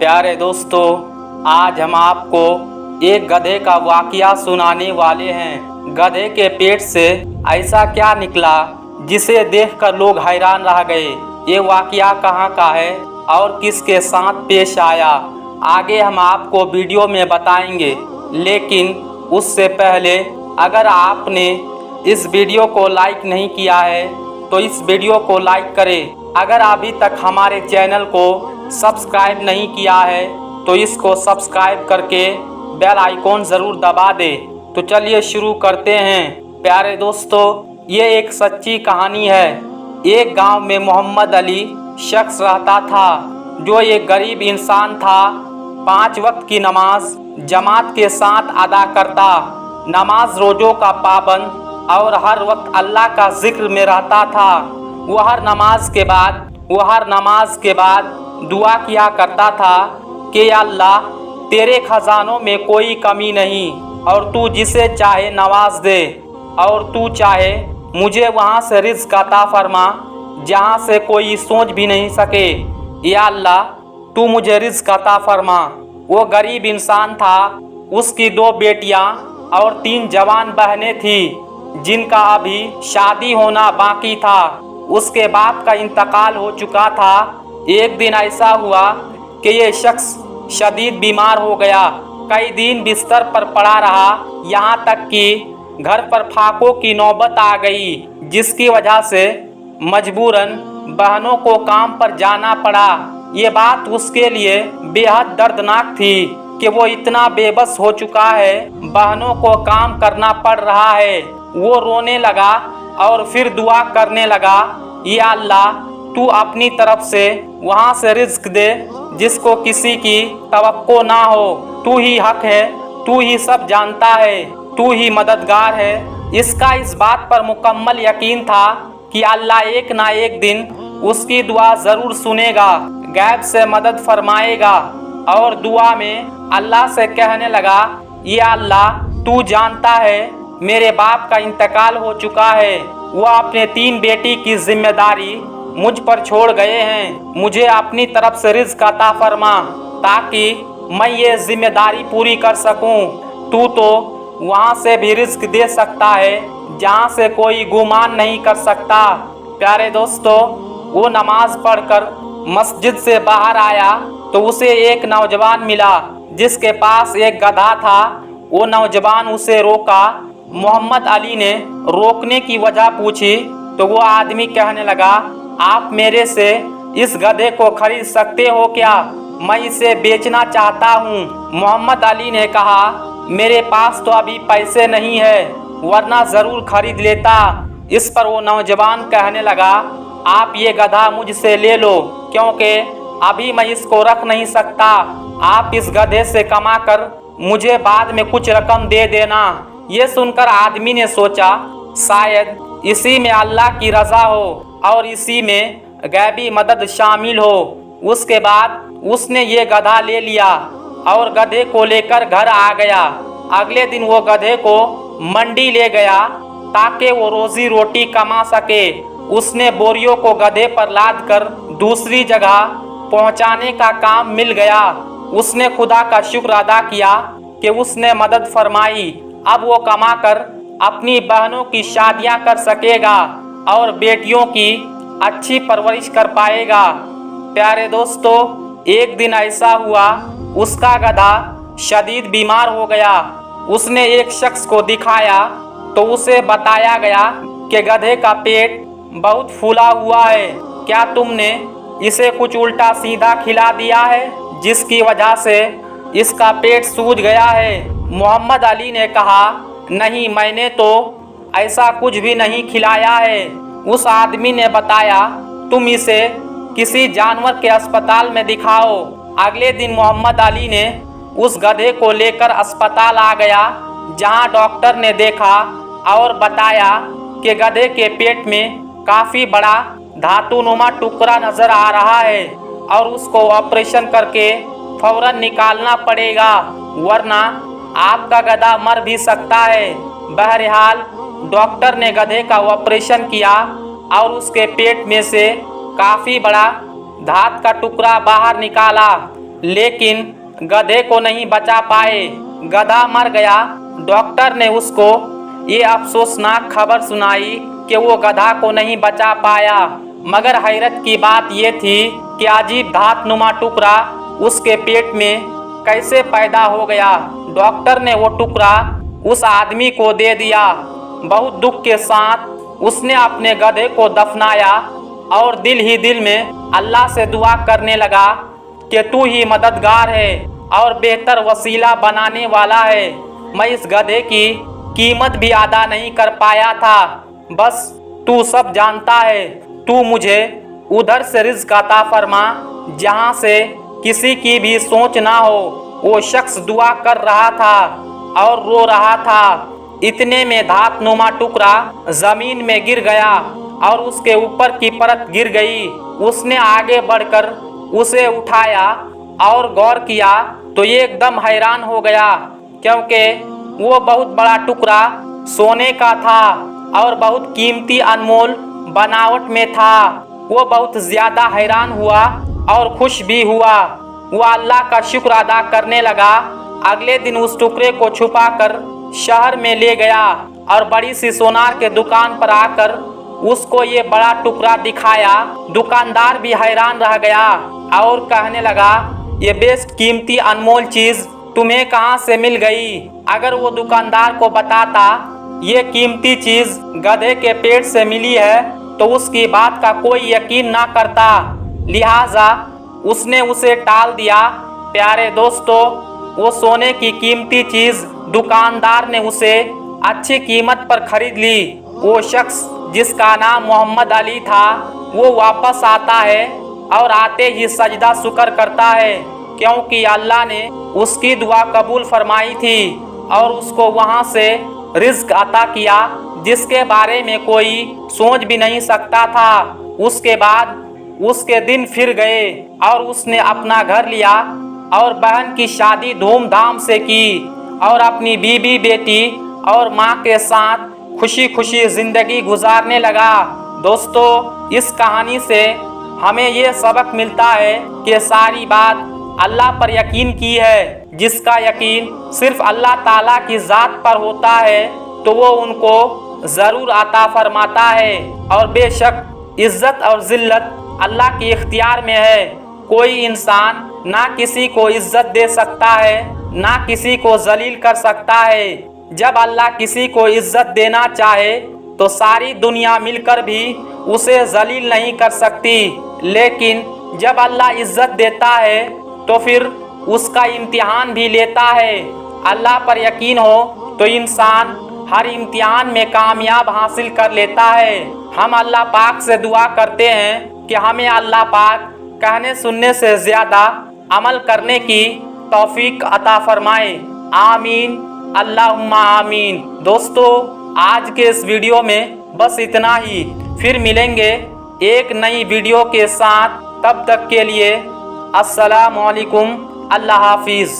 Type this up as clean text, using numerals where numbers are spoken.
प्यारे दोस्तों, आज हम आपको एक गधे का वाकया सुनाने वाले हैं। गधे के पेट से ऐसा क्या निकला जिसे देखकर लोग हैरान रह गए। ये वाकया कहाँ का है और किसके साथ पेश आया, आगे हम आपको वीडियो में बताएंगे। लेकिन उससे पहले अगर आपने इस वीडियो को लाइक नहीं किया है तो इस वीडियो को लाइक करें। अगर अभी तक हमारे चैनल को सब्सक्राइब नहीं किया है तो इसको सब्सक्राइब करके बेल आइकॉन ज़रूर दबा दें। तो चलिए शुरू करते हैं। प्यारे दोस्तों, ये एक सच्ची कहानी है। एक गांव में मोहम्मद अली शख्स रहता था जो एक गरीब इंसान था। 5 वक्त की नमाज जमात के साथ अदा करता, नमाज रोज़ों का पाबंद और हर वक्त अल्लाह का जिक्र में रहता था। वह हर नमाज के बाद दुआ किया करता था कि अल्लाह, तेरे खजानों में कोई कमी नहीं और तू जिसे चाहे नवाज दे, और तू चाहे मुझे वहाँ से रिज़्क़ अता फरमा जहाँ से कोई सोच भी नहीं सके। या अल्लाह, तू मुझे रिज़्क़ अता फरमा। वो गरीब इंसान था। उसकी 2 बेटियाँ और 3 जवान बहनें थीं जिनका अभी शादी होना बाकी था। उसके बाप का इंतकाल हो चुका था। एक दिन ऐसा हुआ कि ये शख्स शदीद बीमार हो गया। कई दिन बिस्तर पर पड़ा रहा, यहाँ तक कि घर पर फाकों की नौबत आ गई, जिसकी वजह से मजबूरन बहनों को काम पर जाना पड़ा। ये बात उसके लिए बेहद दर्दनाक थी कि वो इतना बेबस हो चुका है, बहनों को काम करना पड़ रहा है। वो रोने लगा और फिर दुआ करने लगा, या अल्लाह, तू अपनी तरफ से वहाँ से रिज़्क़ दे जिसको किसी की तवक्को ना हो। तू ही हक है, तू ही सब जानता है, तू ही मददगार है। इसका इस बात पर मुकम्मल यकीन था कि अल्लाह एक ना एक दिन उसकी दुआ ज़रूर सुनेगा, गैब से मदद फरमाएगा। और दुआ में अल्लाह से कहने लगा, या अल्लाह, तू जानता है मेरे बाप का इंतकाल हो चुका है। वह अपने 3 बेटी की जिम्मेदारी मुझ पर छोड़ गए हैं। मुझे अपनी तरफ से रिज़्क़ अता फरमा ताकि मैं ये जिम्मेदारी पूरी कर सकूं। तू तो वहाँ से भी रिज़्क़ दे सकता है जहाँ से कोई गुमान नहीं कर सकता। प्यारे दोस्तों, वो नमाज पढ़कर मस्जिद से बाहर आया तो उसे एक नौजवान मिला जिसके पास एक गधा था। वो नौजवान उसे रोका। मोहम्मद अली ने रोकने की वजह पूछी तो वो आदमी कहने लगा, आप मेरे से इस गधे को खरीद सकते हो क्या? मैं इसे बेचना चाहता हूँ। मोहम्मद अली ने कहा, मेरे पास तो अभी पैसे नहीं है, वरना ज़रूर खरीद लेता। इस पर वो नौजवान कहने लगा, आप ये गधा मुझसे ले लो, क्योंकि अभी मैं इसको रख नहीं सकता। आप इस गधे से कमाकर मुझे बाद में कुछ रकम दे देना। ये सुनकर आदमी ने सोचा, शायद इसी में अल्लाह की रज़ा हो और इसी में गैबी मदद शामिल हो। उसके बाद उसने ये गधा ले लिया और गधे को लेकर घर आ गया। अगले दिन वो गधे को मंडी ले गया ताकि वो रोजी रोटी कमा सके। उसने बोरियों को गधे पर लाद कर दूसरी जगह पहुंचाने का काम मिल गया। उसने खुदा का शुक्र अदा किया कि उसने मदद फरमाई। अब वो कमाकर अपनी बहनों की शादियां कर सकेगा और बेटियों की अच्छी परवरिश कर पाएगा। प्यारे दोस्तों, एक दिन ऐसा हुआ, उसका गधा शदीद बीमार हो गया। उसने एक शख्स को दिखाया तो उसे बताया गया कि गधे का पेट बहुत फूला हुआ है। क्या तुमने इसे कुछ उल्टा सीधा खिला दिया है जिसकी वजह से इसका पेट सूज गया है? मोहम्मद अली ने कहा, नहीं, मैंने तो ऐसा कुछ भी नहीं खिलाया है। उस आदमी ने बताया, तुम इसे किसी जानवर के अस्पताल में दिखाओ। अगले दिन मोहम्मद अली ने उस गधे को लेकर अस्पताल आ गया, जहां डॉक्टर ने देखा और बताया कि गधे के पेट में काफ़ी बड़ा धातुनुमा टुकड़ा नज़र आ रहा है और उसको ऑपरेशन करके फौरन निकालना पड़ेगा, वरना आपका गधा मर भी सकता है। बहरहाल डॉक्टर ने गधे का ऑपरेशन किया और उसके पेट में से काफ़ी बड़ा धात का टुकड़ा बाहर निकाला। लेकिन गधे को नहीं बचा पाए। गधा मर गया। डॉक्टर ने उसको ये अफसोसनाक खबर सुनाई कि वो गधा को नहीं बचा पाया। मगर हैरत की बात ये थी कि अजीब धातनुमा टुकड़ा उसके पेट में कैसे पैदा हो गया। डॉक्टर ने वो टुकड़ा उस आदमी को दे दिया। बहुत दुख के साथ उसने अपने गधे को दफनाया और दिल ही दिल में अल्लाह से दुआ करने लगा कि तू ही मददगार है और बेहतर वसीला बनाने वाला है। मैं इस गधे की कीमत भी अदा नहीं कर पाया था, बस तू सब जानता है। तू मुझे उधर से रिज़्क अता फरमा जहाँ से किसी की भी सोच ना हो। वो शख्स दुआ कर रहा था और रो रहा था। इतने में धातनुमा टुकड़ा जमीन में गिर गया और उसके ऊपर की परत गिर गई। उसने आगे बढ़कर उसे उठाया और गौर किया तो ये एकदम हैरान हो गया, क्योंकि वो बहुत बड़ा टुकड़ा सोने का था और बहुत कीमती अनमोल बनावट में था। वो बहुत ज्यादा हैरान हुआ और खुश भी हुआ। वो अल्लाह का शुक्र अदा करने लगा। अगले दिन उस टुकड़े को छुपाकर शहर में ले गया और बड़ी सी सोनार के दुकान पर आकर उसको ये बड़ा टुकड़ा दिखाया। दुकानदार भी हैरान रह गया और कहने लगा, ये बेस्ट कीमती अनमोल चीज तुम्हें कहाँ से मिल गई। अगर वो दुकानदार को बताता ये कीमती चीज गधे के पेट से मिली है तो उसकी बात का कोई यकीन ना करता, लिहाजा उसने उसे टाल दिया। प्यारे दोस्तों, वो सोने की कीमती चीज दुकानदार ने उसे अच्छी कीमत पर खरीद ली। वो शख्स जिसका नाम मोहम्मद अली था वो वापस आता है और आते ही सजदा शुक्र करता है, क्योंकि अल्लाह ने उसकी दुआ कबूल फरमाई थी और उसको वहाँ से रिज़्क अता किया जिसके बारे में कोई सोच भी नहीं सकता था। उसके बाद उसके दिन फिर गए और उसने अपना घर लिया और बहन की शादी धूमधाम से की और अपनी बीबी, बेटी और माँ के साथ खुशी खुशी जिंदगी गुजारने लगा। दोस्तों, इस कहानी से हमें ये सबक मिलता है कि सारी बात अल्लाह पर यकीन की है। जिसका यकीन सिर्फ अल्लाह ताला की ज़ात पर होता है तो वो उनको ज़रूर अता फरमाता है। और बेशक इज़्ज़त और ज़िल्लत अल्लाह के इख्तियार में है। कोई इंसान ना किसी को इज़्ज़त दे सकता है ना किसी को जलील कर सकता है। जब अल्लाह किसी को इज़्ज़त देना चाहे तो सारी दुनिया मिलकर भी उसे जलील नहीं कर सकती, लेकिन जब अल्लाह इज़्ज़त देता है तो फिर उसका इम्तिहान भी लेता है। अल्लाह पर यकीन हो तो इंसान हर इम्तिहान में कामयाब हासिल कर लेता है। हम अल्लाह पाक से दुआ करते हैं कि हमें अल्लाह पाक कहने सुनने से ज़्यादा अमल करने की तौफीक अता फरमाए। आमीन, अल्लाहुम्मा आमीन। दोस्तों, आज के इस वीडियो में बस इतना ही। फिर मिलेंगे एक नई वीडियो के साथ। तब तक के लिए अस्सलामु अलैकुम, अल्लाह हाफिज़।